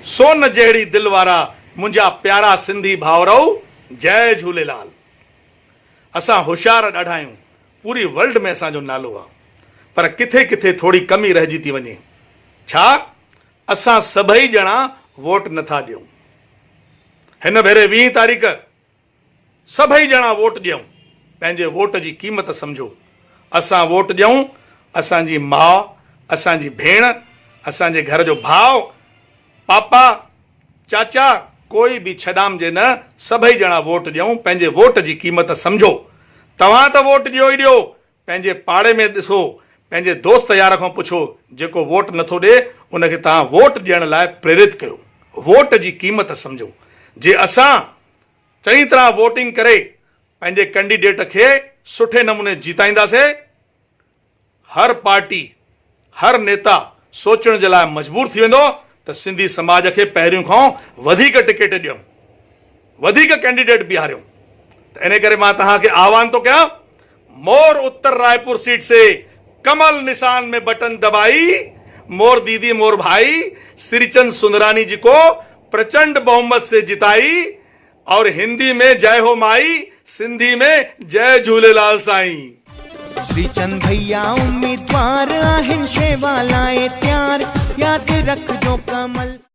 सोन जहिड़ी दिल वारा मुंहिंजा प्यारा सिंधी भाउरो, जय झूलेलाल। असां होशियार ॾाढा आहियूं, पूरी वर्ल्ड में असांजो नालो आहे, पर किथे किथे थोड़ी कमी रहिजी थी वञे। छा? असां सभई ॼणा वोट नथा ॾियूं। हिन भेरे 20 तारीख़ सभई ॼणा वोट ॾियूं, पंहिंजे वोट जी क़ीमत सम्झो। असां वोट ॾियूं, असांजी माउ, असांजी भेण, असांजे घर जो भाउ, पापा, चाचा, कोई बि छॾामजे न, सभई ॼणा वोट ॾियूं, पंहिंजे वोट जी क़ीमत सम्झो। तव्हां त वोट ॾियो ई ॾियो, पंहिंजे पाड़े में ॾिसो, पंहिंजे दोस्त यार खां पुछो, जेको वोट नथो ॾिए उनखे तव्हां वोट ॾियण लाइ प्रेरित कयो। वोट जी क़ीमत सम्झो। जे असां चङी तरह वोटिंग करे पंहिंजे कैंडिडेट खे सुठे नमूने जीताईंदासीं, हर पार्टी, हर नेता सोचण जे लाइ मजबूर थी वेंदो त सिंधी समाज खे पहिरियों खां वधीक टिकट ॾियूं, वधीक कैंडिडेट बीहारियूं। त इन करे मां तव्हांखे आह्वान थो कयां, मोर उत्तर रायपुर सीट से कमल निशान में बटन दबाई, मोर दीदी मोर भाई श्रीचंद सुंदरानी जी को प्रचंड बहुमत से जिताई, और हिंदी में जय हो माई, सिंधी में जय झूलेलाल साईं। श्रीचंद भैया उम्मीदवार आहिनि, शेवा लाइ तैयार, यादि रखजो कमल।